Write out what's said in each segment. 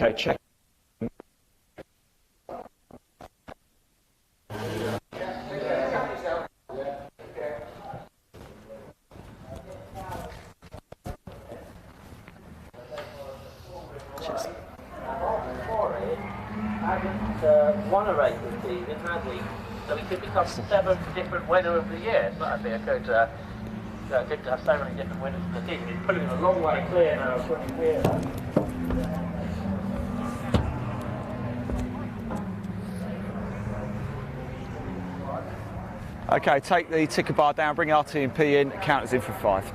Okay, check. Won a race this season, had we? So we could become 7th different winner of the year. So that'd be a good to have so many different winners of the season. He's pulling a long way clear now of 20 years. Okay, take the ticker bar down, bring RT&P in, count us in for 5.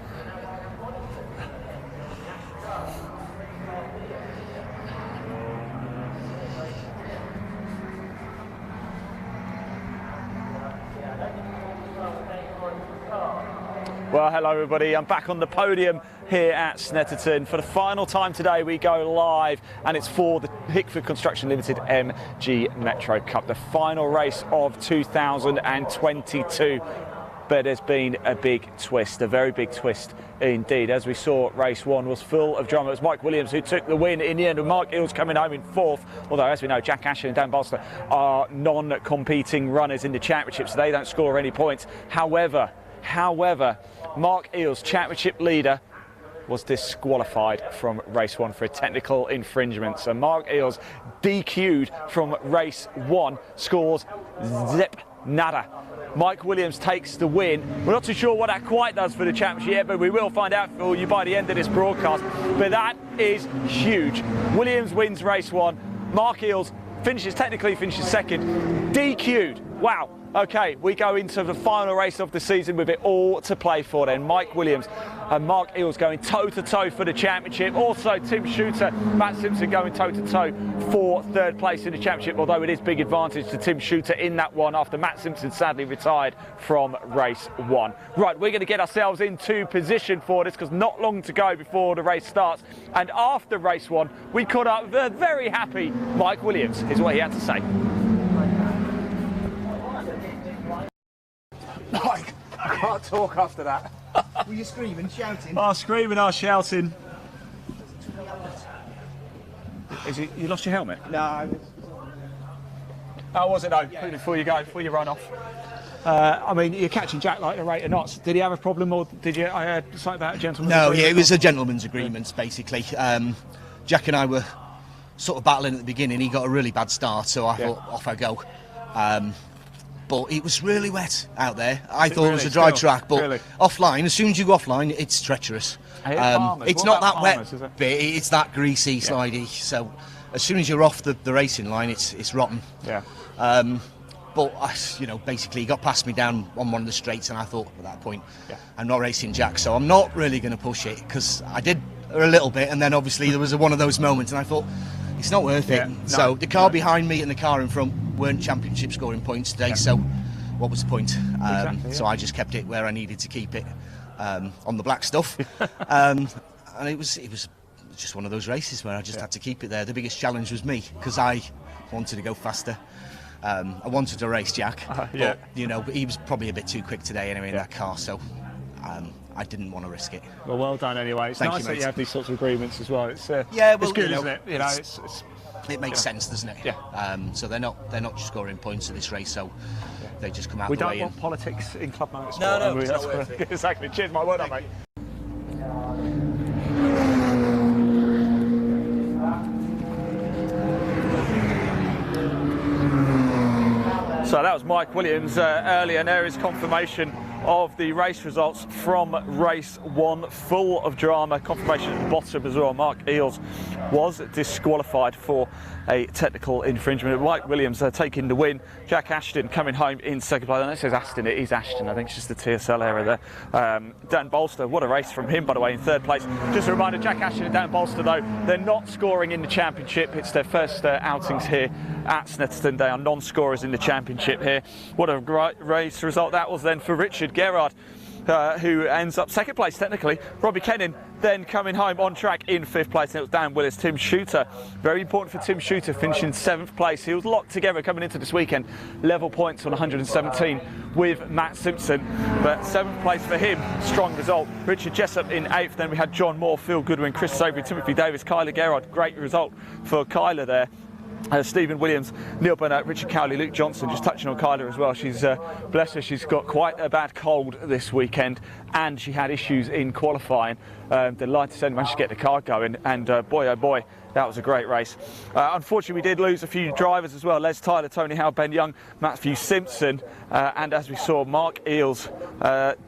Well, hello everybody, I'm back on the podium here at Snetterton. For the final time today we go live, and it's for the Hickford Construction Limited MG Metro Cup, the final race of 2022. But there's been a big twist, a very big twist indeed. As we saw, race 1 was full of drama. It was Mike Williams who took the win in the end, and Mark Eales coming home in 4th. Although, as we know, Jack Ashton and Dan Bolster are non-competing runners in the championship, so they don't score any points. However, Mark Eales, championship leader, was disqualified from race 1 for a technical infringement. So Mark Eales DQ'd from race 1, scores zip nada. Mike Williams takes the win. We're not too sure what that quite does for the championship yet, but we will find out for you by the end of this broadcast. But that is huge. Williams wins race 1. Mark Eales technically finishes 2nd. DQ'd. Wow. Okay, we go into the final race of the season with it all to play for then. Mike Williams and Mark Eales going toe-to-toe for the championship. Also, Tim Shooter, Matt Simpson going toe-to-toe for 3rd place in the championship, although it is big advantage to Tim Shooter in that one after Matt Simpson sadly retired from race 1. Right, we're going to get ourselves into position for this because not long to go before the race starts. And after race 1, we caught up with a very happy Mike Williams, is what he had to say. Mike, I can't talk after that. Were you screaming, shouting? Oh, screaming, oh, shouting. Is it, you lost your helmet? No. Oh, was it? No, before you go, before you run off. I mean, you're catching Jack like a rate of knots. Did he have a problem, or did you? I heard something about a gentleman's agreement. No, yeah, it was a gentleman's agreement, basically. Jack and I were sort of battling at the beginning. He got a really bad start, so I thought, off I go. But it was really wet out there. I thought it was a dry track, but offline, as soon as you go offline, it's treacherous. It's not that wet bit, it's that greasy, slidey. So as soon as you're off the racing line, it's rotten. Yeah. But basically he got past me down on one of the straights, and I thought at that point, I'm not racing Jack, so I'm not really going to push it, because I did a little bit, and then obviously there was one of those moments, and I thought, it's not worth it. So the car behind me and the car in front weren't championship scoring points today, so what was the point? So I just kept it where I needed to keep it, on the black stuff. And it was just one of those races where I just had to keep it there. The biggest challenge was me, because I wanted to go faster. I wanted to race Jack, but he was probably a bit too quick today anyway in that car, so I didn't want to risk it. Well done anyway. It's nice that you have these sorts of agreements as well. It's good, isn't it? It makes sense, doesn't it? Yeah. So they're not just scoring points in this race, so they just come out we the way. We don't want politics in club motorsport. No, it's not worth it. Exactly. Cheers, my word up, mate. So that was Mike Williams earlier, and there is confirmation of the race results from race 1, full of drama. Confirmation at the bottom as well. Mark Eales was disqualified for a technical infringement. Mike Williams taking the win. Jack Ashton coming home in 2nd place. And it says Aston, it is Ashton. I think it's just a TSL error there. Dan Bolster, what a race from him, by the way, in 3rd place. Just a reminder, Jack Ashton and Dan Bolster, though, they're not scoring in the championship. It's their first outings here at Snetterton. They are non-scorers in the championship here. What a great race result that was then for Richard Gerard. who ends up second place technically. Robbie Kennan then coming home on track in 5th place, and it was Dan Willis. Tim Shooter, very important for Tim Shooter, finishing 7th place. He was locked together coming into this weekend, level points on 117 with Matt Simpson, but 7th place for him, strong result. Richard Jessup in 8th, then we had John Moore, Phil Goodwin, Chris Sobey, Timothy Davis, Kyler Gerard, great result for Kyler there. Stephen Williams, Neil Burnett, Richard Cowley, Luke Johnson, just touching on Kyler as well. She's, bless her, she's got quite a bad cold this weekend, and she had issues in qualifying. Delighted to say managed to get the car going, and boy oh boy, that was a great race. Unfortunately, we did lose a few drivers as well. Les Tyler, Tony Howe, Ben Young, Matthew Simpson, and as we saw, Mark Eales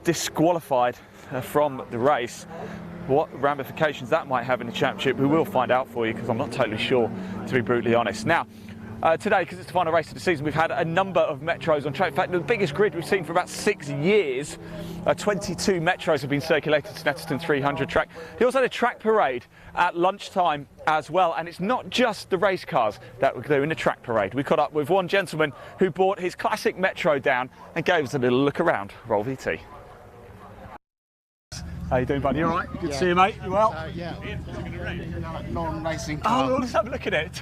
disqualified from the race. What ramifications that might have in the championship, we will find out for you, because I'm not totally sure, to be brutally honest. Now, today, because it's the final race of the season, we've had a number of Metros on track. In fact, the biggest grid we've seen for about 6 years. 22 Metros have been circulated to Snetterton 300 track. He also had a track parade at lunchtime as well, and it's not just the race cars that we're doing the track parade. We caught up with one gentleman who brought his classic Metro down and gave us a little look around. Roll VT. How you doing, buddy? You all right? Good to see you, mate. You well? Yeah. Non-racing car. Oh, well, let's have a look at it.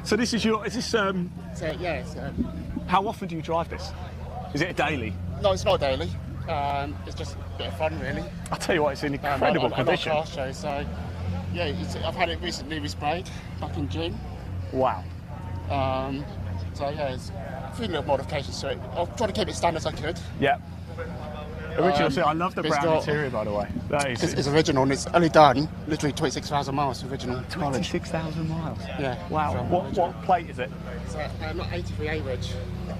So this is your, is this, how often do you drive this? Is it a daily? No, it's not daily. It's just a bit of fun, really. I'll tell you what, it's in incredible condition. I love car shows, so yeah, I've had it recently resprayed back in June. Wow. So yeah, it's a few little modifications to it. I'll try to keep it standard as I could. Yeah. Original, I love the brown interior, by the way. That is, it's original, and it's only done literally 26,000 miles original. 26,000 miles? Yeah. Wow. What plate is it? It's not 83 A-Reg.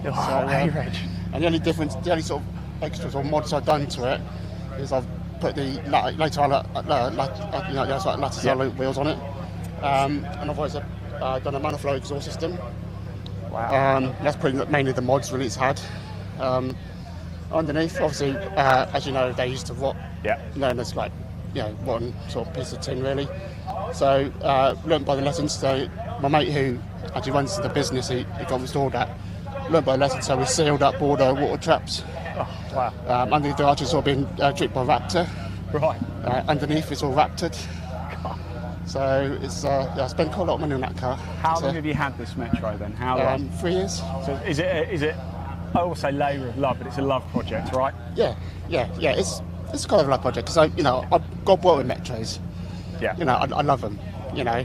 Oh, A-Reg. And the only sort of extras or mods I've done to it is I've put the lattice wheels on it, and I've also done a Maniflow exhaust system. Wow. That's pretty mainly the mods really it's had. Underneath, obviously, as you know, they used to rot. Yeah. Known as like, rotten sort of piece of tin, really. So, learned by the lessons. So, my mate who actually runs the business, he got installed that. Learned by the lessons, so we sealed up all the water traps. Oh, wow. Underneath the arches all been dripped by Raptor. Right. Underneath it's all Raptored. So it's I spent quite a lot of money on that car. How long have you had this Metro then? How long? 3 years. So is it? I will say labour of love, but it's a love project, right? Yeah. It's kind of a love project because I've got bored with Metros. Yeah. I love them.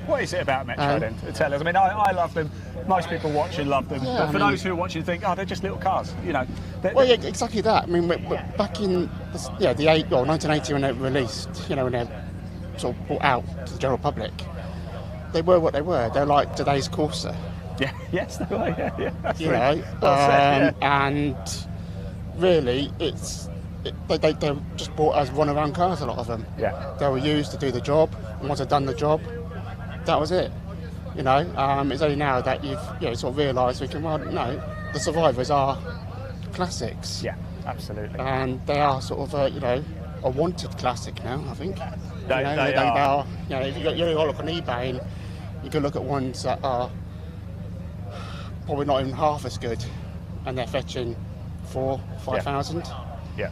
What is it about Metro then? Tell us. I mean, I love them. Most people watching love them, but for those who are watching, think, they're just little cars. Well, yeah, exactly that. I mean, back in the 1980 when they were released, when they sort of brought out to the general public, they were what they were. They're like today's Corsa. Yeah, yes, they were. Yeah. And really, they just bought as run-around cars. A lot of them. Yeah. They were used to do the job, and once they've done the job, that was it. It's only now that you've sort of realised the Survivors are classics. Yeah, absolutely. And they are sort of a wanted classic now. I think. They are. If you look on eBay, and you can look at ones that are probably not even half as good, and they're fetching 4,000-5,000. Yeah.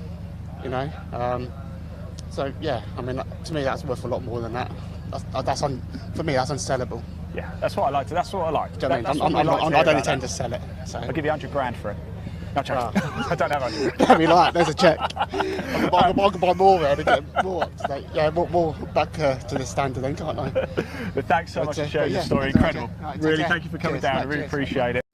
So yeah, I mean, to me that's worth a lot more than that. For me that's unsellable. Yeah, that's what I like. That's what I like. Do you know what I mean? I don't intend to sell it. So I'll give you 100 grand for it. No, I don't have 100. That'd be like, there's a check. I can buy more there to get more up to date. Yeah, more back to the standard then, can't I? But thanks so much for sharing your story. Incredible. Really, thank you for coming down. I really appreciate it.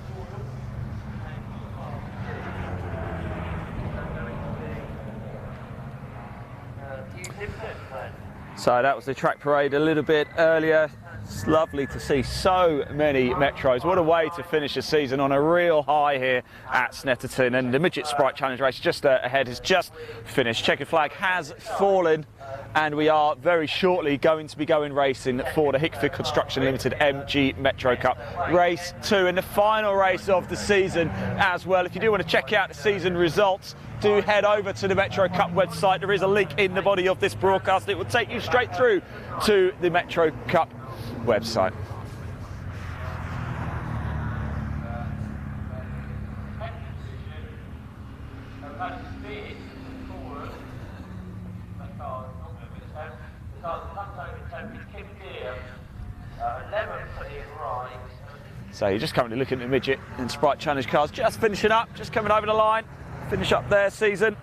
So that was the track parade a little bit earlier. It's lovely to see so many Metros. What a way to finish the season on a real high here at Snetterton. And the Midget Sprite Challenge race just ahead has just finished. Checkered flag has fallen, and we are very shortly going to be going racing for the Hickford Construction Limited MG Metro Cup Race 2, and the final race of the season as well. If you do want to check out the season results, do head over to the Metro Cup website. There is a link in the body of this broadcast. It will take you straight through to the Metro Cup website. So you're just currently looking at the midget and Sprite Challenge cars, just finishing up, just coming over the line, finish up their season.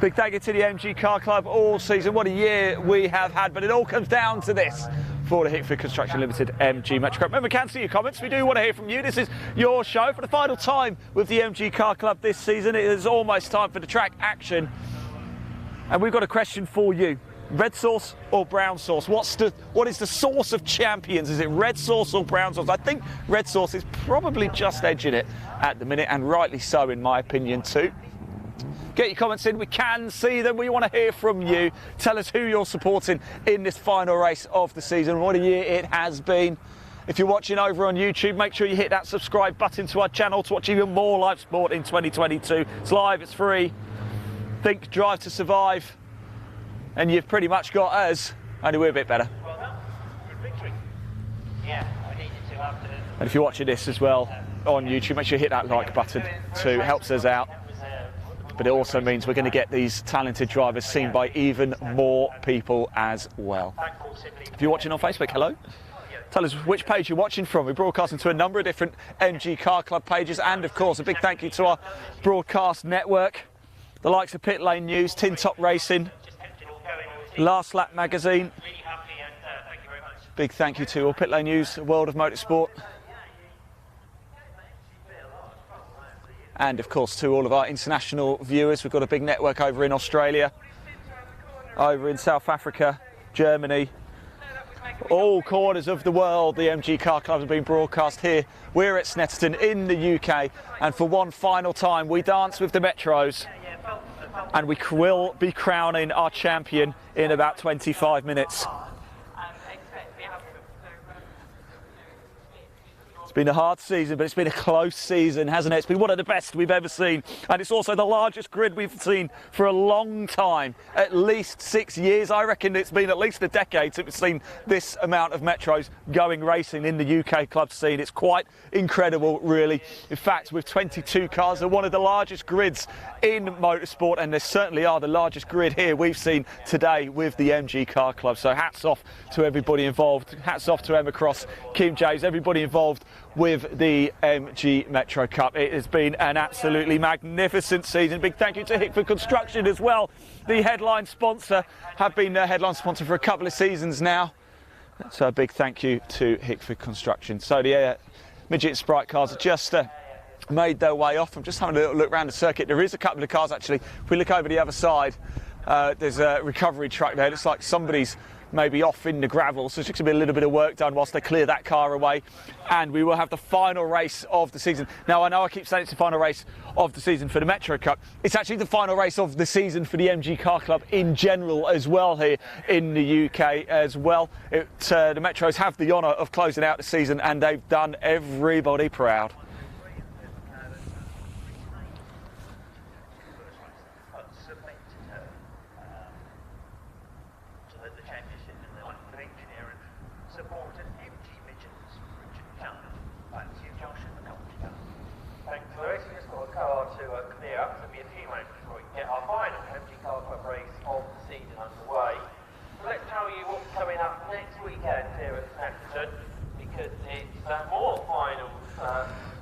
Big thank you to the MG Car Club all season. What a year we have had, but it all comes down to this for the Hickford Construction Limited MG Metro Cup. Remember, we can see your comments. We do want to hear from you. This is your show for the final time with the MG Car Club this season. It is almost time for the track action. And we've got a question for you. Red sauce or brown sauce? What is the sauce of champions? Is it red sauce or brown sauce? I think red sauce is probably just edging it at the minute, and rightly so in my opinion too. Get your comments in, we can see them, we want to hear from you. Tell us who you're supporting in this final race of the season. What a year it has been. If you're watching over on YouTube, make sure you hit that subscribe button to our channel to watch even more live sport in 2022. It's live, it's free. Think Drive to Survive. And you've pretty much got us, only we're a bit better. Well done. Good victory. Yeah, I needed to after. And if you're watching this as well on YouTube, make sure you hit that like button too, helps us out. But it also means we're going to get these talented drivers seen by even more people as well. If you're watching on Facebook, hello. Tell us which page you're watching from. We're broadcasting to a number of different MG Car Club pages, and of course a big thank you to our broadcast network, the likes of Pit Lane News, Tin Top Racing, Last Lap Magazine. Big thank you to all Pit Lane News, World of Motorsport. And of course to all of our international viewers. We've got a big network over in Australia, over in South Africa, Germany, all corners of the world. The MG Car Club have been broadcast here. We're at Snetterton in the UK, and for one final time we dance with the Metros, and we will be crowning our champion in about 25 minutes. It's been a hard season, but it's been a close season, hasn't it? It's been one of the best we've ever seen. And it's also the largest grid we've seen for a long time. At least 6 years. I reckon it's been at least a decade since we've seen this amount of Metros going racing in the UK club scene. It's quite incredible, really. In fact, with 22 cars, they're one of the largest grids in motorsport, and they certainly are the largest grid here we've seen today with the MG Car Club. So hats off to everybody involved. Hats off to Emma Cross, Kim James, everybody involved with the MG Metro Cup. It has been an absolutely magnificent season. Big thank you to Hickford Construction as well, the headline sponsor. Have been a headline sponsor for a couple of seasons now. So a big thank you to Hickford Construction. So the midget Sprite cars are just made their way off. I'm just having a little look around the circuit. There is a couple of cars actually. If we look over the other side, there's a recovery truck there. It looks like somebody's maybe off in the gravel, so there's just going to be a little bit of work done whilst they clear that car away, and we will have the final race of the season. Now I know I keep saying it's the final race of the season for the Metro Cup. It's actually the final race of the season for the MG Car Club in general as well here in the UK as well. The Metros have the honour of closing out the season, and they've done everybody proud.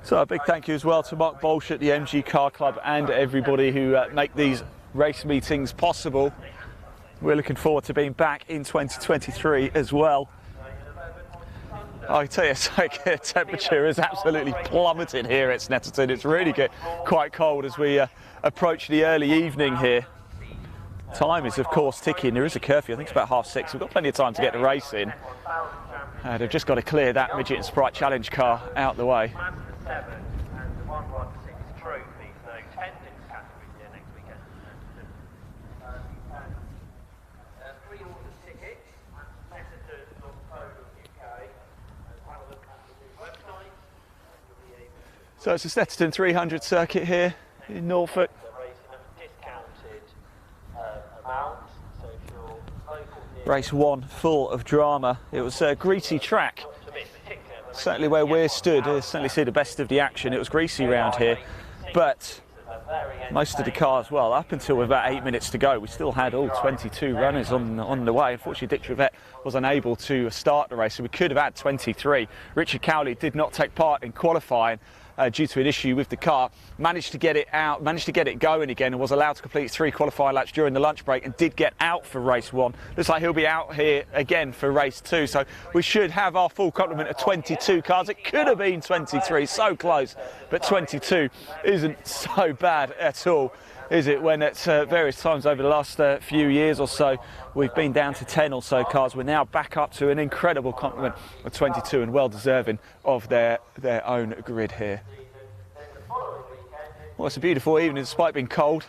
So a big thank you as well to Mark Bolsh at the MG Car Club and everybody who make these race meetings possible. We're looking forward to being back in 2023 as well. I tell you, the temperature is absolutely plummeted here at Snetterton. It's really quite cold as we approach the early evening here. Time is of course ticking. There is a curfew. I think it's about 6:30. We've got plenty of time to get the race in. They've just got to clear that midget and Sprite Challenge car out the way. So it's a Snetterton 300 circuit here in Norfolk. Race 1 full of drama. It was a greasy track. Certainly where we're stood, certainly see the best of the action. It was greasy round here, but most of the cars, well, up until about 8 minutes to go, we still had all 22 runners on the way. Unfortunately, Dick Trevette was unable to start the race, so we could have had 23. Richard Cowley did not take part in qualifying due to an issue with the car. Managed to get it out, managed to get it going again, and was allowed to complete 3 qualifying laps during the lunch break, and did get out for race 1. Looks like he'll be out here again for race 2, so we should have our full complement of 22 cars. It could have been 23, so close, but 22 isn't so bad at all, is it, when at various times over the last few years or so we've been down to 10 or so cars. We're now back up to an incredible complement of 22, and well deserving of their own grid here. Well, it's a beautiful evening despite being cold.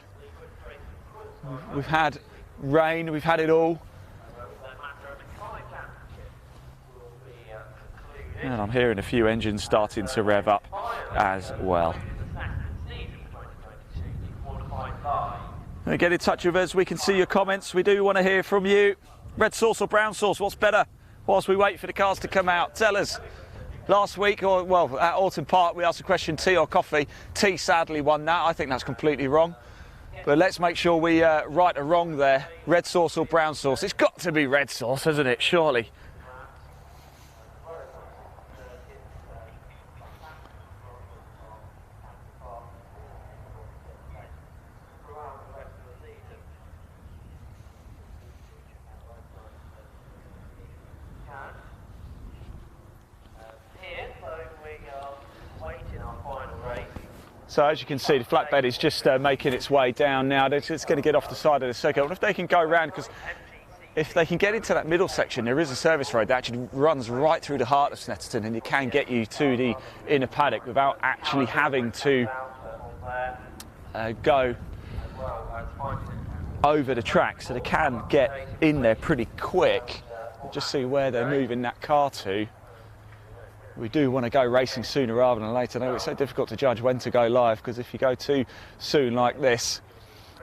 We've had rain, we've had it all. And I'm hearing a few engines starting to rev up as well. Get in touch with us, we can see your comments, we do want to hear from you. Red sauce or brown sauce, what's better? Whilst we wait for the cars to come out, tell us. Last week, or well, at Alton Park, we asked the question, tea or coffee. Tea sadly won that. I think that's completely wrong. But let's make sure we right a wrong there. Red sauce or brown sauce? It's got to be red sauce, hasn't it, surely? So as you can see, the flatbed is just making its way down now. It's going to get off the side of the circuit. And if they can go around, because if they can get into that middle section, there is a service road that actually runs right through the heart of Snetterton, and it can get you to the inner paddock without actually having to go over the track. So they can get in there pretty quick. We'll just see where they're moving that car to. We do want to go racing sooner rather than later. I know it's so difficult to judge when to go live, because if you go too soon like this,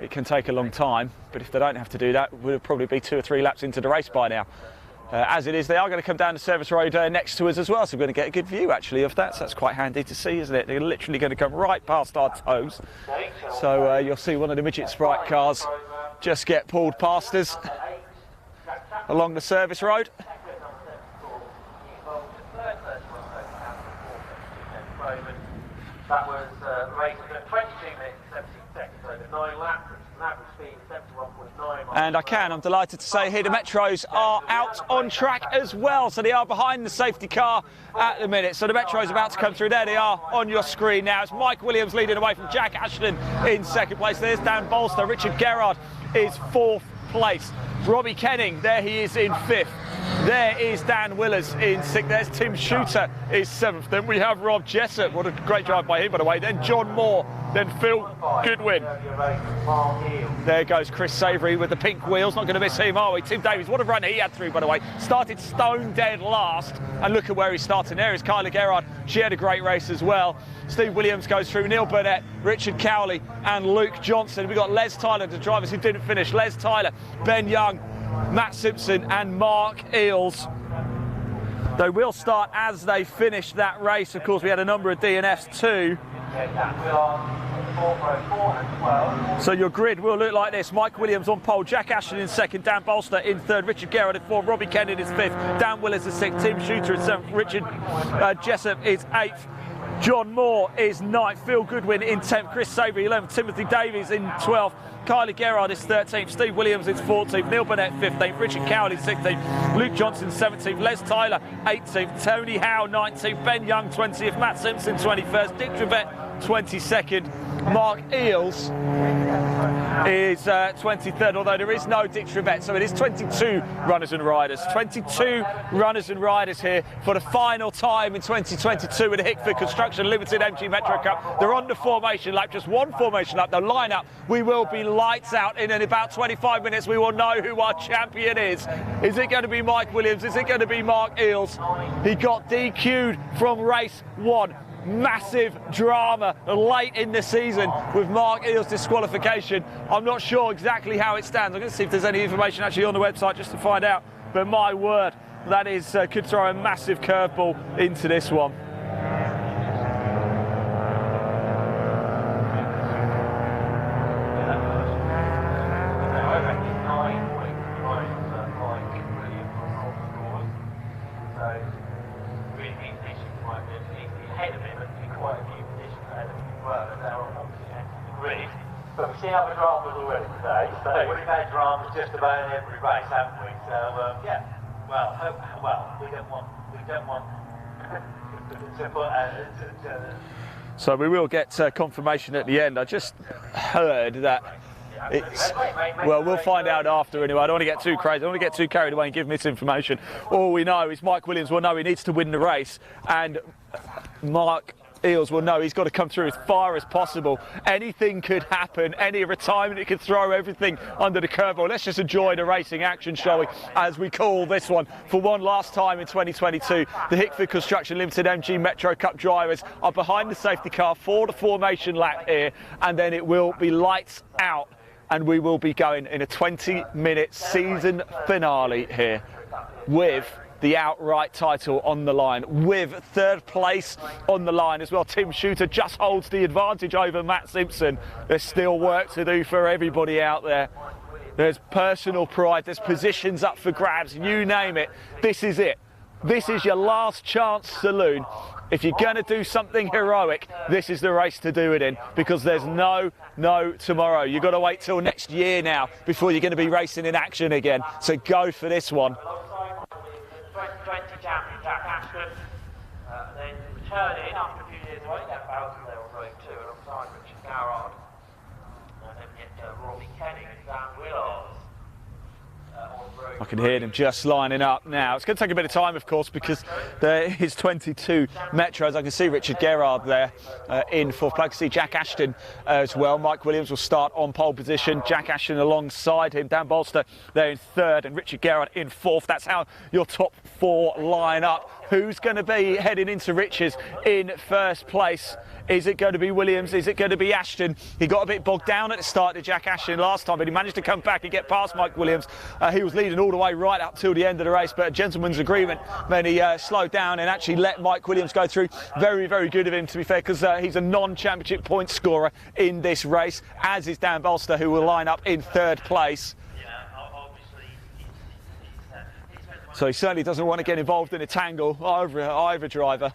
it can take a long time. But if they don't have to do that, we'll probably be 2 or 3 laps into the race by now. As it is, they are going to come down the service road next to us as well, so we're going to get a good view actually of that. So that's quite handy to see, isn't it? They're literally going to come right past our toes. So you'll see one of the midget Sprite cars just get pulled past us along the service road. That was racing at 22 minutes and 17 seconds over 9 laps, an average speed of 71.9. And I'm delighted to say here the Metros are out on track as well. So they are behind the safety car at the minute. So the Metros about to come through. There they are on your screen now. It's Mike Williams leading away from Jack Ashton in second place. There's Dan Bolster. Richard Gerrard is 4th place. Robbie Kenning, there he is in 5th. There is Dan Willers in 6th. There's Tim Shooter is 7th. Then we have Rob Jessup. What a great drive by him, by the way. Then John Moore. Then Phil Goodwin. There goes Chris Savoury with the pink wheels. Not going to miss him, are we? Tim Davies, what a run he had through, by the way. Started stone dead last. And look at where he's starting. There is Kyla Gerrard. She had a great race as well. Steve Williams goes through. Neil Burnett, Richard Cowley and Luke Johnson. We've got Les Tyler, the drivers who didn't finish. Les Tyler, Ben Young, Matt Simpson and Mark Eels. They will start as they finish that race. Of course, we had a number of DNFs too. So your grid will look like this. Mike Williams on pole, Jack Ashton in 2nd, Dan Bolster in 3rd, Richard Gerrard in 4th, Robbie Kennan is 5th, Dan Willers is 6th, Tim Shooter is 7th, Richard Jessup is 8th. John Moore is 9th, Phil Goodwin in 10th, Chris Savoury 11th, Timothy Davies in 12th, Kylie Gerrard is 13th, Steve Williams is 14th, Neil Burnett 15th, Richard Cowley 16th, Luke Johnson 17th, Les Tyler 18th, Tony Howe 19th, Ben Young 20th, Matt Simpson 21st, Dick Trevette 22nd, Mark Eels is 23rd, although there is no Dick Trevette, so it is 22 runners and riders. 22 runners and riders here for the final time in 2022 with the Hickford Construction Limited MG Metro Cup. They're on the formation lap, just one formation lap. They'll line up. We will be lights out in about 25 minutes. We will know who our champion is. Is it going to be Mike Williams? Is it going to be Mark Eels? He got DQ'd from race 1. Massive drama late in the season with Mark Eels' disqualification. I'm not sure exactly how it stands. I'm going to see if there's any information actually on the website just to find out. But my word, that is could throw a massive curveball into this one. already today. So we've had drama just about in every race, haven't we? So yeah. Well, we don't want to put. So we will get confirmation at the end. I just heard that it's, well, we'll find out after anyway. I don't want to get too crazy. I don't want to get too carried away and give misinformation. All we know is Mike Williams will know he needs to win the race, and Mark Eels will know he's got to come through as far as possible. Anything could happen, any retirement, it could throw everything under the curveball. Let's just enjoy the racing action, shall we, as we call this one for one last time in 2022. The Hickford Construction Limited MG Metro Cup drivers are behind the safety car for the formation lap here, and then it will be lights out, and we will be going in a 20-minute season finale here with the outright title on the line, with third place on the line as well. Tim Shooter just holds the advantage over Matt Simpson. There's still work to do for everybody out there. There's personal pride, there's positions up for grabs, you name it. This is it. This is your last chance saloon. If you're going to do something heroic, this is the race to do it in, because there's no tomorrow. You've got to wait till next year now before you're going to be racing in action again. So go for this one. 2020 champion Jack Ashton, then returning after a few years away, that Bowser there on road 2 alongside Richard Garrard. And then we get Robbie Kenning and Dan Willars on road. I can hear them just lining up now. It's going to take a bit of time, of course, because there is 22 Metros. I can see Richard Gerard there in fourth place. I can see Jack Ashton as well. Mike Williams will start on pole position. Jack Ashton alongside him. Dan Bolster there in third, and Richard Gerard in fourth. That's how your top four line up. Who's going to be heading into Rich's in first place? Is it going to be Williams? Is it going to be Ashton? He got a bit bogged down at the start of Jack Ashton last time, but he managed to come back and get past Mike Williams. He was leading all the way right up till the end of the race, but a gentleman's agreement meant he slowed down and actually let Mike Williams go through. Very, very good of him, to be fair, because he's a non-championship point scorer in this race, as is Dan Bolster, who will line up in third place. So he certainly doesn't want to get involved in a tangle over either driver.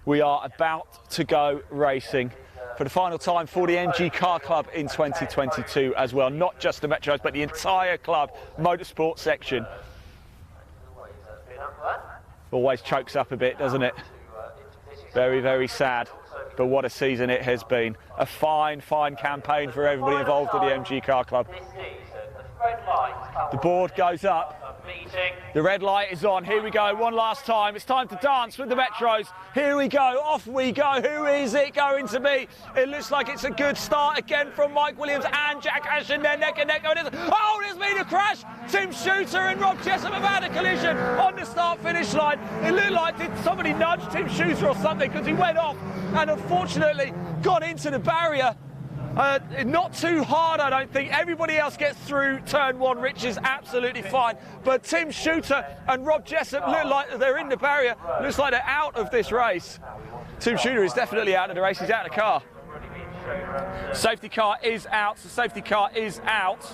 We are about to go racing for the final time for the MG Car Club in 2022 as well. Not just the Metros, but the entire club motorsport section. Always chokes up a bit, doesn't it? Very, very sad. But what a season it has been. A fine, fine campaign for everybody involved in the MG Car Club. The board goes up. The red light is on. Here we go, one last time. It's time to dance with the Metros. Here we go, off we go. Who is it going to be? It looks like it's a good start again from Mike Williams and Jack Ashton. They're neck and neck. Oh, there's been a crash. Tim Shooter and Rob Jessup have had a collision on the start-finish line. It looked like did somebody nudge Tim Shooter or something, because he went off and unfortunately got into the barrier. Not too hard, I don't think. Everybody else gets through turn one. Rich is absolutely fine. But Tim Shooter and Rob Jessup look like they're in the barrier. Looks like they're out of this race. Tim Shooter is definitely out of the race. He's out of the car. Safety car is out. The safety car is out.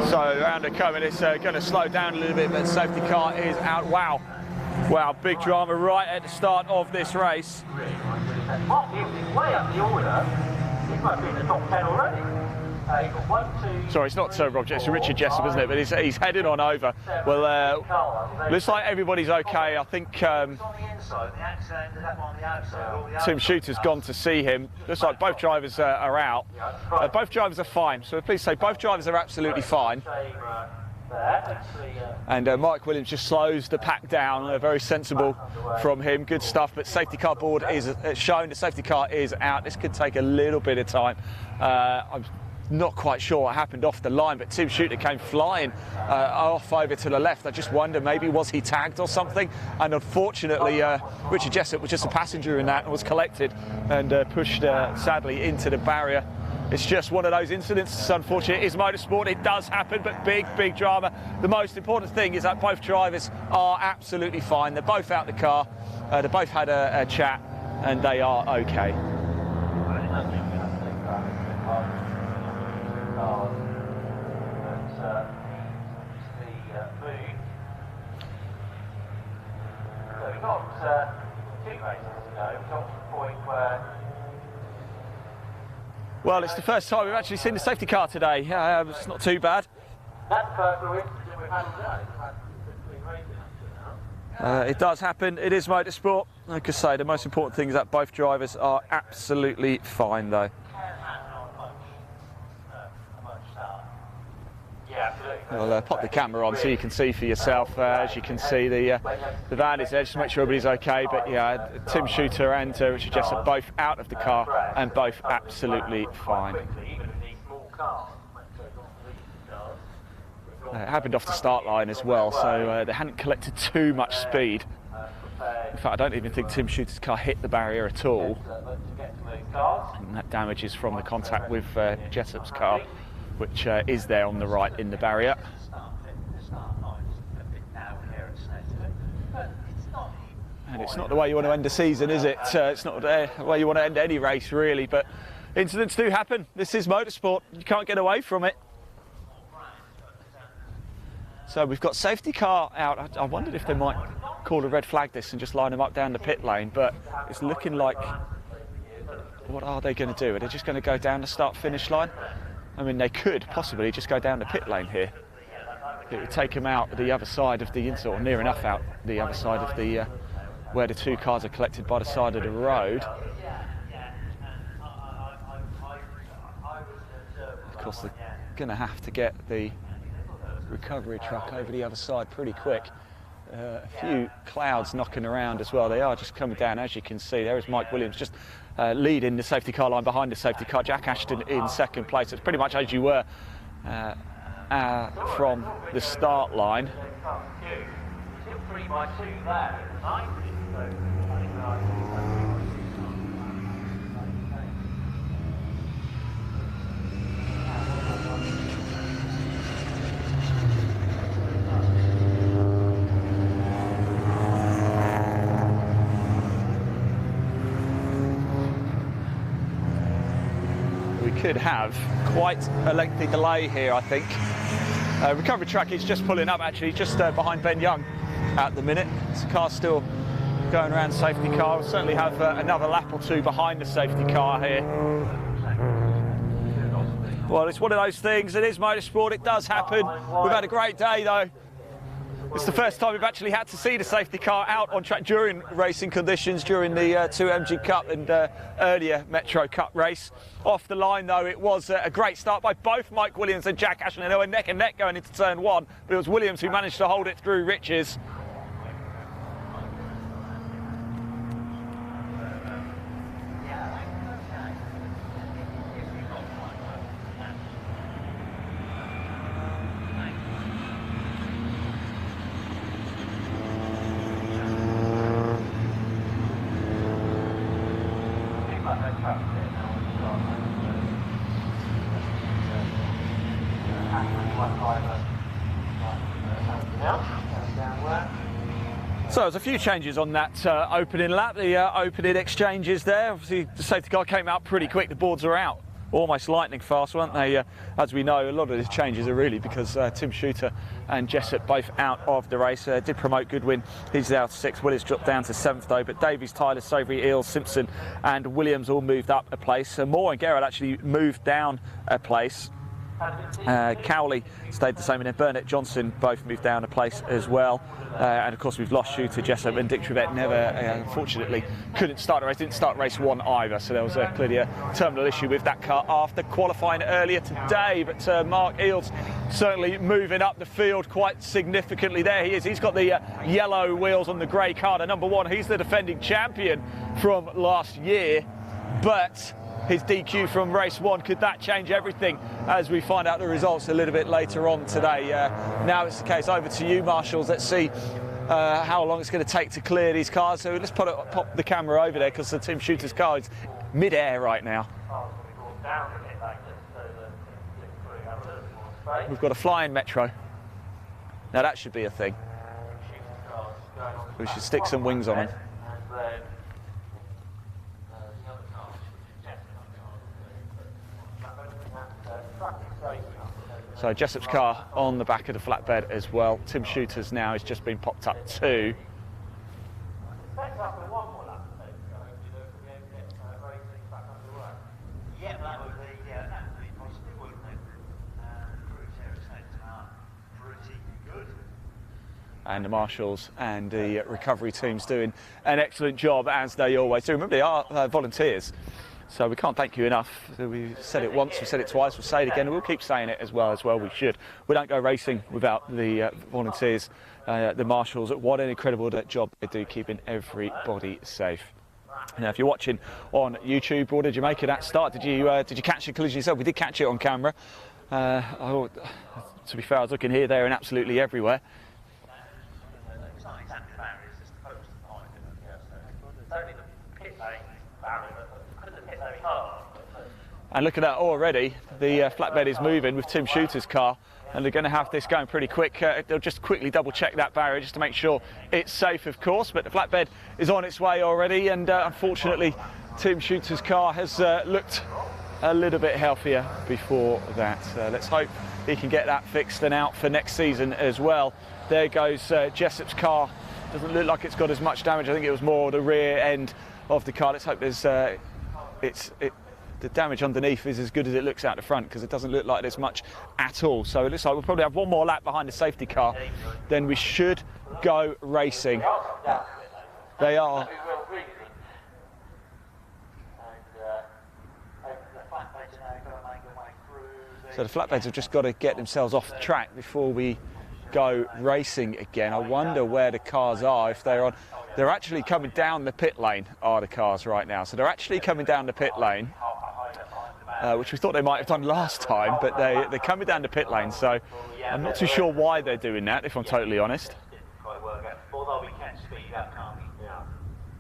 So around the coming, it's going to slow down a little bit, but safety car is out. Wow, big drama right at the start of this race. Mark Hughes is way up the order. He might be in the top 10 already. You've got 1, 2. Sorry, it's not Rob Jessup, it's Richard Jessup, isn't it? But he's heading on over. Well, looks like everybody's okay. I think Tim Shooter's gone to see him. Looks like both drivers are out. Both drivers are fine. So please say both drivers are absolutely fine. And Mike Williams just slows the pack down. Very sensible from him. Good stuff. But safety car board is shown. The safety car is out. This could take a little bit of time. I'm not quite sure what happened off the line, but Tim Shooter came flying off over to the left. I just wonder, maybe was he tagged or something? And unfortunately, Richard Jessup was just a passenger in that and was collected and pushed sadly into the barrier. It's just one of those incidents. It's unfortunate. It is motorsport. It does happen, but big drama. The most important thing is that both drivers are absolutely fine. They're both out the car. They both had a chat, and they are okay. 2 races to go. We've got to the point where. Well, it's the first time we've actually seen the safety car today. It's not too bad. That's the first incident we've had all day. We've had 15 races up to now. It does happen. It is motorsport. Like I say, the most important thing is that both drivers are absolutely fine, though. Yeah, absolutely. I'll pop the camera on so you can see for yourself. As you can see, the van is there just to make sure everybody's okay. But yeah, Tim Shooter and Richard Jessup both out of the car and both absolutely fine. It happened off the start line as well, so they hadn't collected too much speed. In fact, I don't even think Tim Shooter's car hit the barrier at all. And that damage is from the contact with Jessup's car, which is there on the right in the barrier. And it's not the way you want to end a season, is it? It's not the way you want to end any race, really, but incidents do happen. This is motorsport. You can't get away from it. So we've got safety car out. I wondered if they might call a red flag this and just line them up down the pit lane, but it's looking like, what are they going to do? Are they just going to go down the start-finish line? I mean, they could possibly just go down the pit lane here. It would take them out the other side of the inside, or near enough out the other side of the where the 2 cars are collected by the side of the road. Of course, they're going to have to get the recovery truck over the other side pretty quick. A few clouds knocking around as well. They are just coming down, as you can see. There is Mike Williams just leading the safety car line behind the safety car. Jack Ashton in second place. It's pretty much as you were from the start line. Still 3 by 2 there. Could have quite a lengthy delay here, I think. Recovery track is just pulling up, actually, just behind Ben Young at the minute. The car's still going around safety car. We'll certainly have another lap or 2 behind the safety car here. Well, it's one of those things. It is motorsport. It does happen. We've had a great day, though. It's the first time we've actually had to see the safety car out on track during racing conditions, during the 2 MG Cup and earlier Metro Cup race. Off the line, though, it was a great start by both Mike Williams and Jack Ashton. They were neck and neck going into turn 1, but it was Williams who managed to hold it through Riches. So there's a few changes on that opening lap, the opening exchanges there. Obviously the safety car came out pretty quick, the boards are out almost lightning fast, weren't they? As we know, a lot of these changes are really because Tim Shooter and Jessup both out of the race. Did promote Goodwin, he's out to 6th, Willis dropped down to 7th though, but Davies, Tyler, Savory, Eels, Simpson and Williams all moved up a place. Moore and Gerrard actually moved down a place. Cowley stayed the same, and then Burnett, Johnson both moved down a place as well. And of course we've lost Shooter, Jessup, and Dick Trevette never, unfortunately, couldn't start the race, didn't start race 1 either, so there was clearly a terminal issue with that car after qualifying earlier today. But Mark Eels certainly moving up the field quite significantly. There he is, he's got the yellow wheels on the grey car, the number 1, he's the defending champion from last year, but his DQ from race 1, could that change everything as we find out the results a little bit later on today? Now it's the case, over to you, marshals. Let's see how long it's going to take to clear these cars. So let's pop the camera over there, because the Tim Shooter's car is mid-air right now. We've got a flying Metro. Now that should be a thing. We should stick some wings on him. So Jessup's car on the back of the flatbed as well. Tim Shooter's now has just been popped up 2. for one more lap, I think. So hopefully they'll be able to get racing back underway. Yeah, that would be positive, wouldn't it? Crews here at Snetterton are pretty good. And the marshals and the recovery teams doing an excellent job, as they always do. Remember, they are volunteers, so we can't thank you enough. We've said it once, we've said it twice, we'll say it again, and we'll keep saying it as well. We should. We don't go racing without the volunteers, the marshals. What an incredible job they do, keeping everybody safe. Now, if you're watching on YouTube, what did you make of that start? Did you catch the collision yourself? We did catch it on camera. To be fair, I was looking here, there, and absolutely everywhere. And look at that already, the flatbed is moving with Tim Shooter's car, and they're going to have this going pretty quick. They'll just quickly double check that barrier just to make sure it's safe, of course, but the flatbed is on its way already, and unfortunately Tim Shooter's car has looked a little bit healthier before that. Let's hope he can get that fixed and out for next season as well. There goes Jessop's car. Doesn't look like it's got as much damage. I think it was more the rear end of the car. Let's hope there's the damage underneath is as good as it looks out the front, because it doesn't look like there's much at all. So it looks like we'll probably have one more lap behind the safety car, then we should go racing. They are. So the flatbeds have just got to get themselves off the track before we go racing again. I wonder where the cars are, if they're on. They're actually coming down the pit lane, are the cars right now. So they're actually coming down the pit lane, which we thought they might have done last time, but they're coming down the pit lane. So I'm not too sure why they're doing that, if I'm totally honest. Although we can speed up, can't we? Yeah.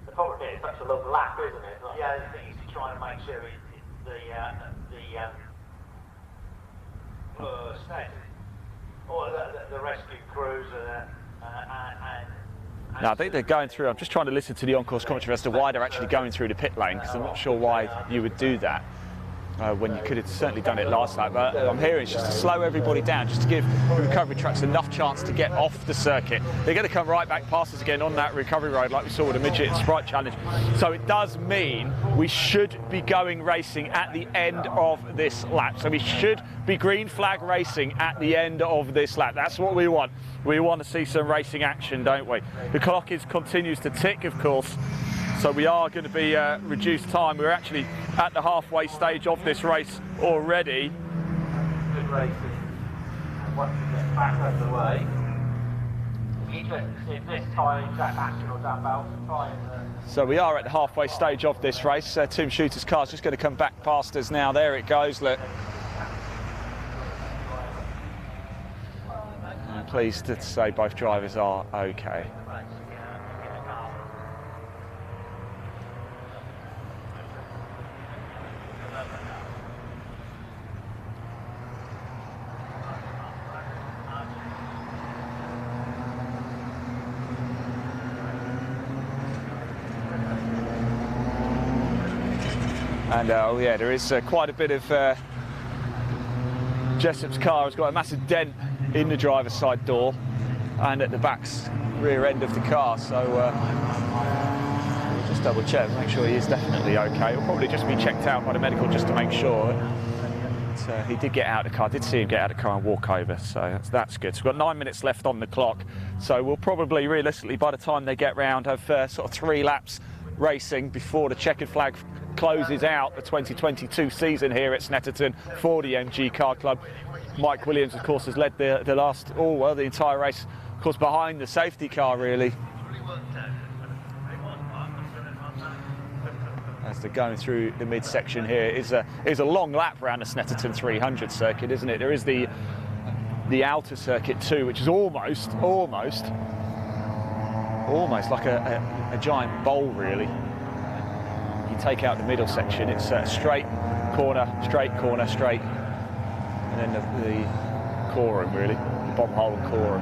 The problem is, that's a long lap, isn't it? Yeah, the thing is to try and make sure the rescue crews Now, I think they're going through. I'm just trying to listen to the on-course commentary as to why they're actually going through the pit lane, because I'm not sure why you would do that when you could have certainly done it last lap. But I'm hearing it's just to slow everybody down, just to give the recovery trucks enough chance to get off the circuit. They're going to come right back past us again on that recovery road, like we saw with the Midget and Sprite Challenge. So it does mean we should be going racing at the end of this lap. So we should be green flag racing at the end of this lap. That's what we want. We want to see some racing action, don't we? The clock continues to tick, of course. So we are going to be reduced time. We're actually at the halfway stage of this race already. good racing. And once we get back underway, it'll be interesting to see if this time Jack Ashton or Dan Belton try and. So we are at the halfway stage of this race. Tim Shooter's car's just going to come back past us now. There it goes, look. I'm pleased to say both drivers are okay. And oh yeah, there is quite a bit of Jessop's car has got a massive dent in the driver's side door and at the back's rear end of the car. So we'll just double check, make sure he is definitely okay. He'll probably just be checked out by the medical just to make sure. But, he did get out of the car, did see him get out of the car and walk over, so that's good. So we've got 9 minutes left on the clock. So we'll probably, realistically, by the time they get round, have sort of 3 laps racing before the checkered flag closes out the 2022 season here at Snetterton for the MG Car Club. Mike Williams, of course, has led the entire race, of course, behind the safety car, really. As they're going through the midsection here, is a long lap around the Snetterton 300 circuit, isn't it? There is the outer circuit too, which is almost like a giant bowl, really. You take out the middle section, it's straight corner, straight, and then the corum, really, the bomb hole and corum.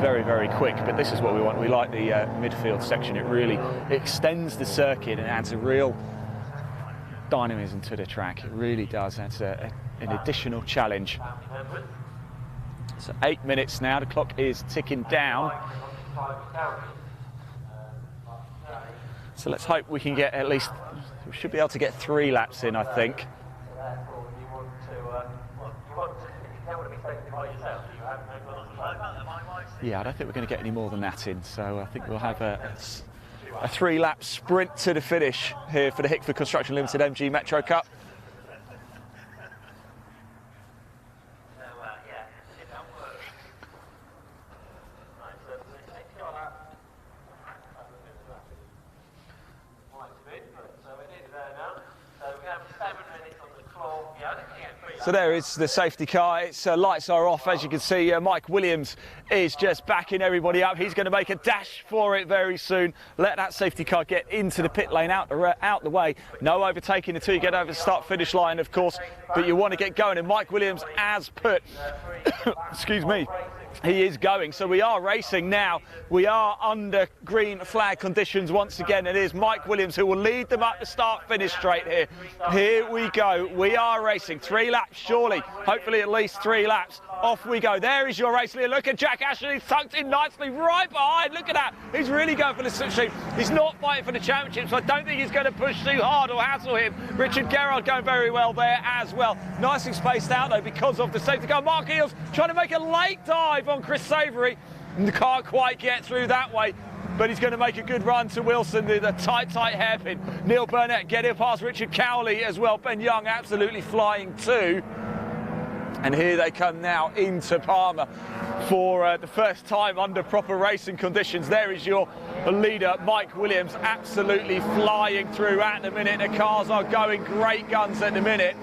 Very, very quick, but this is what we want. We like the midfield section. It really extends the circuit and adds a real dynamism to the track. It really does. That's an additional challenge. So 8 minutes now. The clock is ticking down. So let's hope we can get at least, we should be able to get 3 laps in, I think. Therefore, you want to, you don't want to be taken by yourself. You have no Yeah, I don't think we're going to get any more than that in. So I think we'll have a 3-lap sprint to the finish here for the Hickford Construction Limited MG Metro Cup. So there is the safety car. Its lights are off, as you can see. Mike Williams is just backing everybody up. He's going to make a dash for it very soon. Let that safety car get into the pit lane, out the way. No overtaking until you get over the start-finish line, of course. But you want to get going. And Mike Williams has put, excuse me, he is going. So we are racing now. We are under green flag conditions once again. It is Mike Williams who will lead them up the start-finish straight here. Here we go. We are racing 3 laps, surely. Hopefully at least 3 laps. Off we go. There is your race leader. Look at Jack Ashton. He's tucked in nicely right behind. Look at that. He's really going for the suit. He's not fighting for the championship, so I don't think he's going to push too hard or hassle him. Richard Gerrard going very well there as well. Nicely spaced out, though, because of the safety car. Mark Eales trying to make a late dive on Chris Savoury. And can't quite get through that way. But he's going to make a good run to Wilson, the tight hairpin. Neil Burnett getting past Richard Cowley as well. Ben Young absolutely flying too. And here they come now into Palmer for the first time under proper racing conditions. There is your leader, Mike Williams, absolutely flying through at the minute. The cars are going great guns at the minute.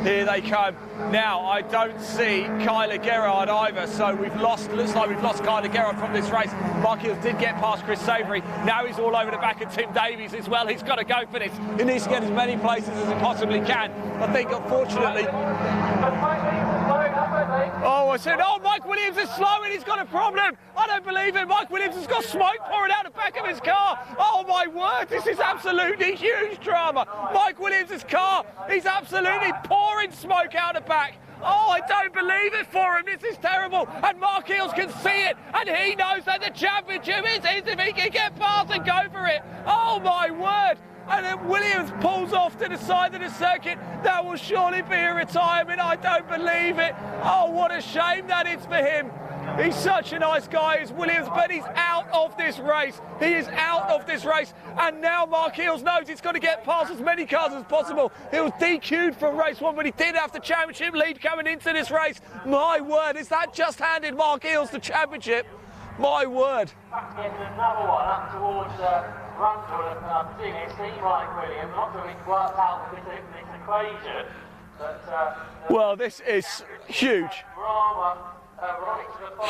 Here they come. Now, I don't see Kyler Gerrard either, so we've lost, looks like we've lost Kyler Gerrard from this race. Mark Hills did get past Chris Savoury. Now he's all over the back of Tim Davies as well. He's got to go for this. He needs to get as many places as he possibly can. I think, unfortunately... Oh, I said, oh, Mike Williams is slowing. He's got a problem. I don't believe it. Mike Williams has got smoke pouring out the back of his car. Oh, my word. This is absolutely huge drama. Mike Williams' car, he's absolutely pouring smoke out the back. Oh, I don't believe it for him. This is terrible. And Mark Eales can see it. And he knows that the championship is his if he can get past and go for it. Oh, my word. And then Williams pulls off to the side of the circuit. That will surely be a retirement. I don't believe it. Oh, what a shame that is for him. He's such a nice guy, is Williams, but he's out of this race. He is out of this race. And now Mark Eales knows he's got to get past as many cars as possible. He was DQ'd from race 1, but he did have the championship lead coming into this race. My word, is that just handed Mark Eales the championship? My word. Getting another one up towards Rundle, and I'm seeing it seem like William, not that we've worked out this equation, but... well, this is huge.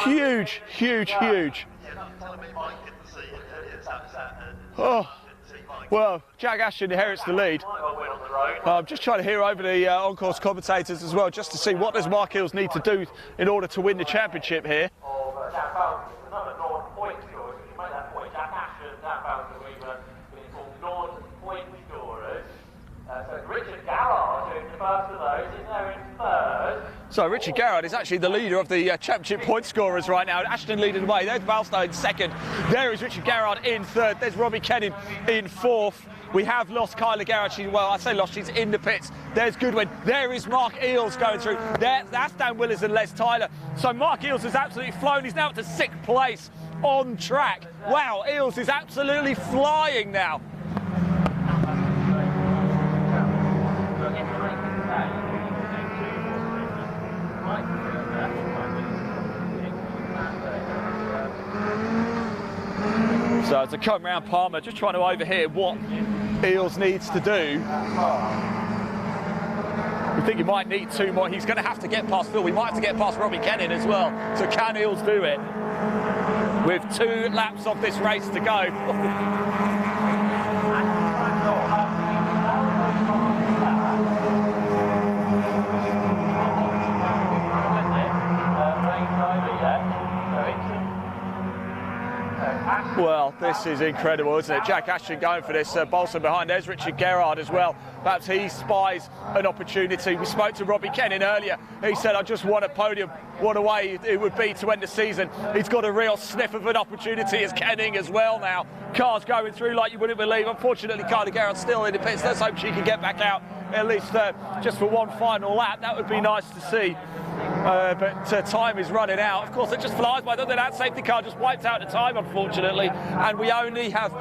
Huge, huge, huge. Oh, well, Jack Ashton inherits the lead. I'm just trying to hear over the on-course commentators as well, just to see what does Mark Eales need to do in order to win the championship here. So Richard Gerrard is actually the leader of the championship point scorers right now. Ashton leading the way. There's Balstow in second. There is Richard Gerrard in third. There's Robbie Kennan in fourth. We have lost Kyler Gerrard. Well, I say lost, she's in the pits. There's Goodwin. There is Mark Eales going through. That's Dan Willers and Les Tyler. So Mark Eales has absolutely flown. He's now up to 6th place on track. Wow, Eales is absolutely flying now. So to come round Palmer, just trying to overhear what Eales needs to do. We think he might need 2 more. He's going to have to get past Phil. We might have to get past Robbie Kennan as well. So can Eales do it? With 2 laps of this race to go. Well, this is incredible, isn't it? Jack Ashton going for this. Bolson behind. There's Richard Gerrard as well. Perhaps he spies an opportunity. We spoke to Robbie Kennin earlier. He said, I just want a podium. What a way it would be to end the season. He's got a real sniff of an opportunity as Kenning as well now. Cars going through like you wouldn't believe. Unfortunately, Carly Gerrard's still in the pits. Let's hope she can get back out at least just for one final lap. That would be nice to see. But time is running out. Of course, it just flies by. That safety car just wiped out the time, unfortunately. And we only have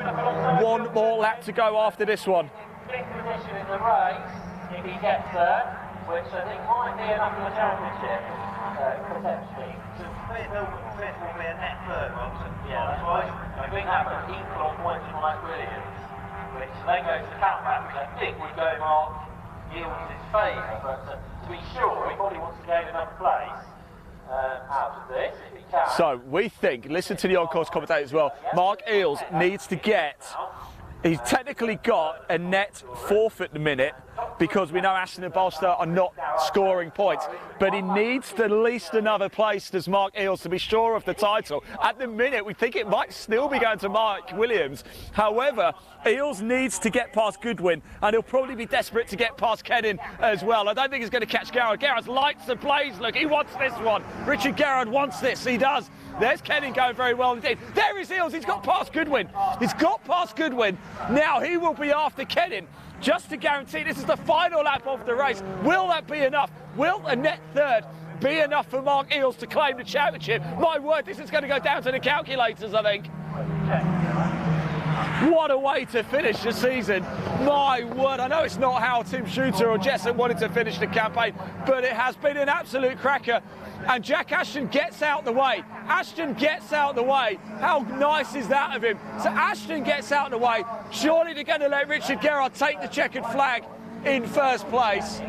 one more lap to go after this one. Fifth position in the race, if he gets there, which I think might be enough for the championship, potentially. Fifth will be a net third, Robson. Yeah, that's right. I think that would equal on points with Mike Williams, which then goes to comeback, which I think would go Mark Gill's favour. But to be sure, he probably wants to gain another place out of this, if he can. So we think, listen to the on-course commentator as well, Mark Eales needs to get, he's technically got a net fourth at the minute because we know Ashton and Bolster are not scoring points, but he needs at least another place, does Mark Eales, to be sure of the title. At the minute, we think it might still be going to Mark Williams. However, Eales needs to get past Goodwin, and he'll probably be desperate to get past Kennin as well. I don't think he's going to catch Gerrard. Gerrard's lights the blaze, look, he wants this one. Richard Gerrard wants this, he does. There's Kennin going very well indeed. There is Eales, he's got past Goodwin. He's got past Goodwin. Now he will be after Kennin, just to guarantee this is the final lap of the race. Will that be enough? Will a net third be enough for Mark Eales to claim the championship? My word, this is going to go down to the calculators, I think. What a way to finish the season. My word, I know it's not how Tim Shooter or Jessup wanted to finish the campaign, but it has been an absolute cracker. And Jack Ashton gets out the way. Ashton gets out the way. How nice is that of him? So Ashton gets out the way. Surely they're going to let Richard Gerrard take the checkered flag in first place.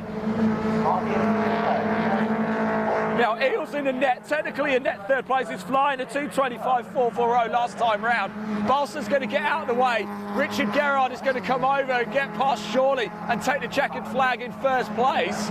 Now, Eales in the net, technically in net third place. He's flying a 2:25.440 last time round. Bolster's going to get out of the way. Richard Gerrard is going to come over and get past Shorley and take the checkered flag in first place.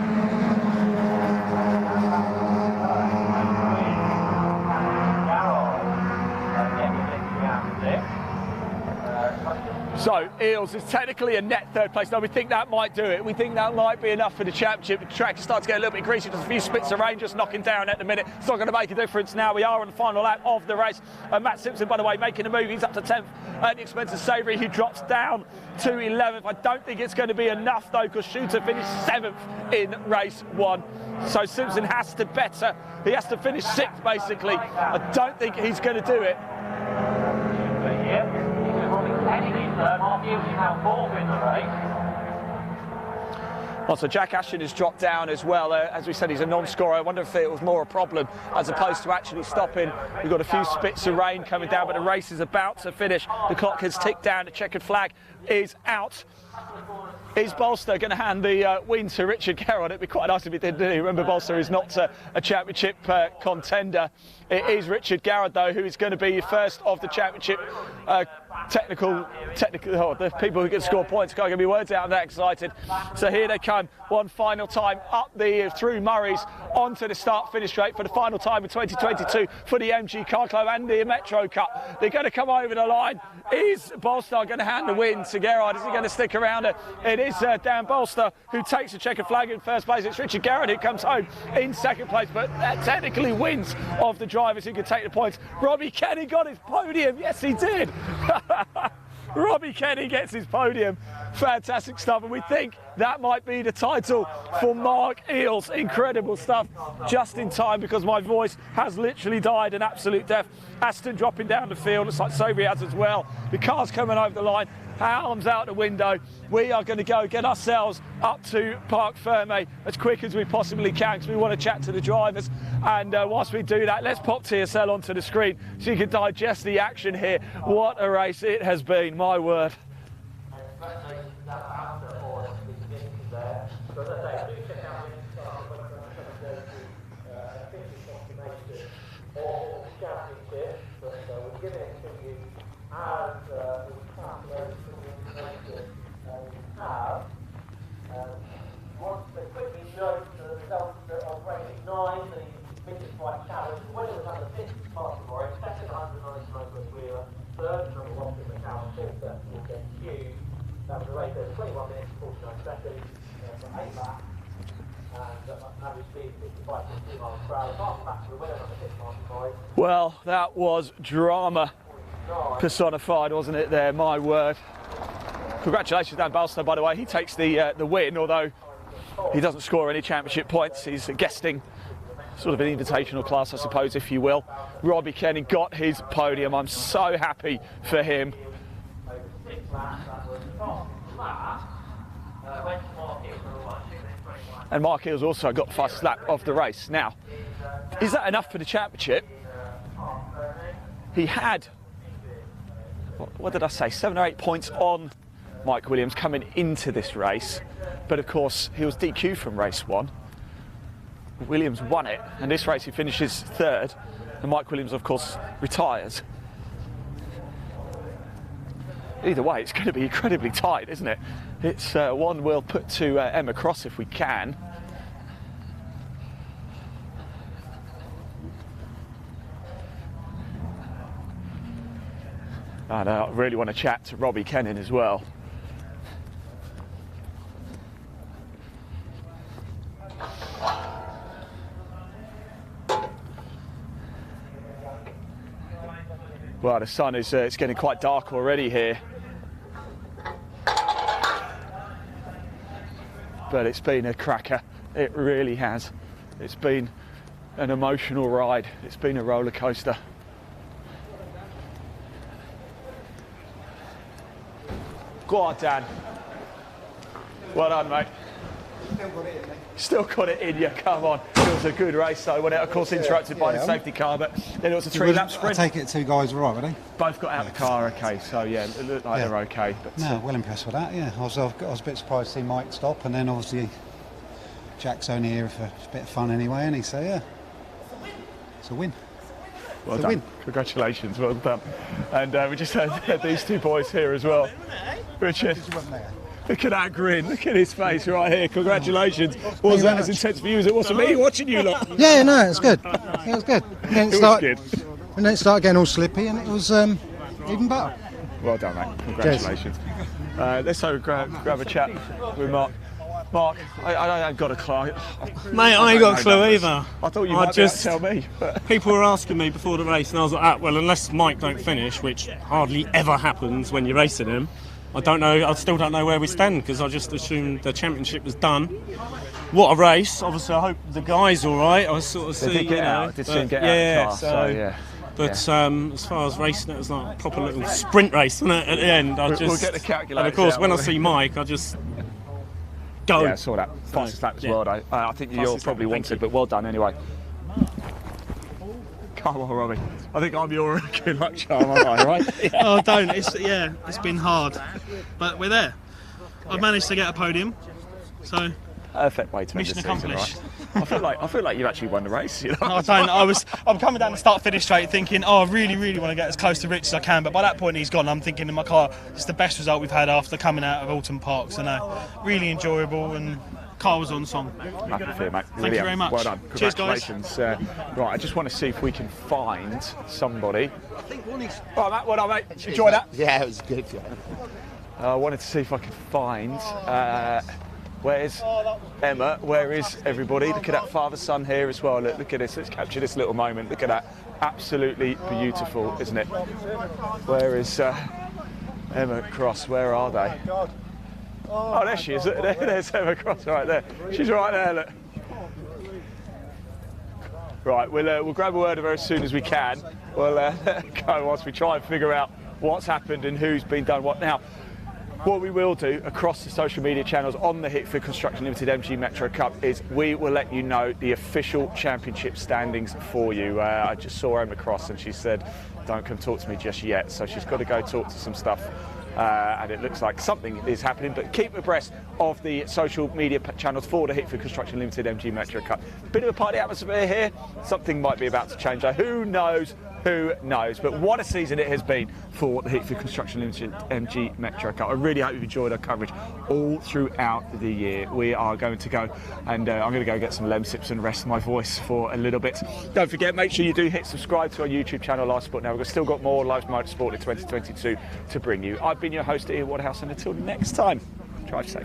So Eales is technically a net third place. Now we think that might do it. We think that might be enough for the championship. The track starts to get a little bit greasy. There's a few spits of rain just knocking down at the minute. It's not going to make a difference now. We are on the final lap of the race. Matt Simpson, by the way, making a move. He's up to 10th at the expense of Savoury, who drops down to 11th. I don't think it's going to be enough though, because Shooter finished 7th in race 1. So Simpson has to better. He has to finish 6th basically. I don't think he's going to do it. Well, so Jack Ashton has dropped down as well. As we said, he's a non-scorer. I wonder if it was more a problem as opposed to actually stopping. We've got a few spits of rain coming down, but the race is about to finish. The clock has ticked down. The checkered flag is out. Is Bolster going to hand the win to Richard Gerrard? It'd be quite nice if he did, didn't he? Remember, Bolster is not a championship contender. It is Richard Gerrard, though, who is going to be first of the championship technical, the people who can score points. Can't get me words out, I'm that excited. So here they come, one final time up through Murray's onto the start-finish straight for the final time in 2022 for the MG Car Club and the Metro Cup. They're going to come over the line. Is Bolster going to hand the win to Gerrard? Is he going to stick around it? It is Dan Bolster who takes the checkered flag in first place. It's Richard Gerrard who comes home in second place, but that technically wins of the drivers who can take the points. Robbie Kenny got his podium. Yes, he did. Robbie Kenny gets his podium. Fantastic stuff, and we think that might be the title for Mark Eales. Incredible stuff, just in time, because my voice has literally died an absolute death. Aston dropping down the field, looks like Sobey has as well. The car's coming over the line, arms out the window. We are going to go get ourselves up to Parc Fermé as quick as we possibly can, because we want to chat to the drivers. And whilst we do that, let's pop TSL onto the screen so you can digest the action here. What a race it has been, my word. Challenge. When it was under 50 past the second 199 wheeler, third number 1. That was a race over 21 minutes and 49 seconds for 8 laps. And average speed 55.2 miles per hour. Fast back to the winner on the 6 miles. Well, that was drama personified, wasn't it there? My word. Congratulations, Dan Balstow, by the way. He takes the win, although he doesn't score any championship points. He's guesting sort of an invitational class, I suppose, if you will. Robbie Kenny got his podium. I'm so happy for him. And Mark Hill's also got the fastest lap of the race. Now, is that enough for the championship? He had, what did I say, 7 or 8 points on Mike Williams coming into this race. But of course, he was DQ'd from race 1. Williams won it, and this race he finishes 3rd, and Mike Williams, of course, retires. Either way, it's going to be incredibly tight, isn't it? It's one we'll put to Emma Cross if we can. And I really want to chat to Robbie Kennan as well. Well, the sun is it's getting quite dark already here. But it's been a cracker. It really has. It's been an emotional ride. It's been a roller coaster. Go on, Dan. Well done, mate. Still got it in you, come on. It was a good race though, when it of course interrupted by the safety car, but then it was a 3-lap sprint. I take it 2 guys were right, were they? Both got out of the car okay, so yeah, it looked like they were okay. But, no, well impressed with that, yeah. I was a bit surprised to see Mike stop, and then obviously Jack's only here for a bit of fun anyway, and he say, yeah, it's a win. Well done, congratulations, well done. And we just had these 2 boys here as well. Richard. Look at that grin, look at his face right here, congratulations. Was that as intense for you as it was for me watching you lot? Yeah, no, it was good. It was good. And then it started getting all slippy, and it was even better. Well done, mate, congratulations. Let's grab a chat with Mark. Mark, I ain't got a clue. Mate, I ain't got a clue either. I thought you might be able to tell me. People were asking me before the race, and I was like, well, unless Mike don't finish, which hardly ever happens when you're racing him, I don't know. I still don't know where we stand, because I just assumed the championship was done. What a race! Obviously, I hope the guy's all right. I sort of see, did get out. Did see him get out of the car. So yeah. But as far as racing, it was like a proper little sprint race, wasn't it? At the end, we'll get the calculator. And of course, when I see Mike, I just go. Yeah, I saw that. Fastest lap as well. I think you're probably wanted, but well done anyway. Come on, Robbie. I think I'm your good luck charm, aren't I, right? Oh, don't. It's been hard. But we're there. I've managed to get a podium. So perfect way to mission accomplished. Right? I feel like you've actually won the race, you know. No, I don't. I'm coming down the start-finish straight thinking, I really want to get as close to Rich as I can, but by that point he's gone. I'm thinking in my car, it's the best result we've had after coming out of Alton Park. So no, really enjoyable, and car was on song. Happy for you, mate. Thank you very much. Well done. Cheers, congratulations. Guys. Right, I just want to see if we can find somebody. I think one is. Right, Matt, well done, mate. Enjoy that. Yeah, it was good. Yeah. I wanted to see if I could find. Where's Emma? Where is everybody? Look at that father-son here as well. Look at this. Let's capture this little moment. Look at that. Absolutely beautiful, isn't it? Where is Emma Cross? Where are they? Oh, there she is. There's Emma Cross right there. She's right there, look. Right, we'll grab a word of her as soon as we can. We'll let her go whilst we try and figure out what's happened and who's been done what. Now, what we will do across the social media channels on the Hickford Construction Limited MG Metro Cup is we will let you know the official championship standings for you. I just saw Emma Cross and she said, don't come talk to me just yet. So she's got to go talk to some stuff. And it looks like something is happening, but keep abreast of the social media channels for the Hickford Construction Limited MG Metro Cup. Bit of a party atmosphere here. Something might be about to change. Who knows Who knows? But what a season it has been for the Hickford Construction Limited MG Metro Cup. I really hope you've enjoyed our coverage all throughout the year. We are going to go and I'm going to go get some lem sips and rest my voice for a little bit. Don't forget, make sure you do hit subscribe to our YouTube channel, Live Sport Now. We've still got more Live Motorsport in 2022 to bring you. I've been your host, Ian Waterhouse, and until next time, drive safe.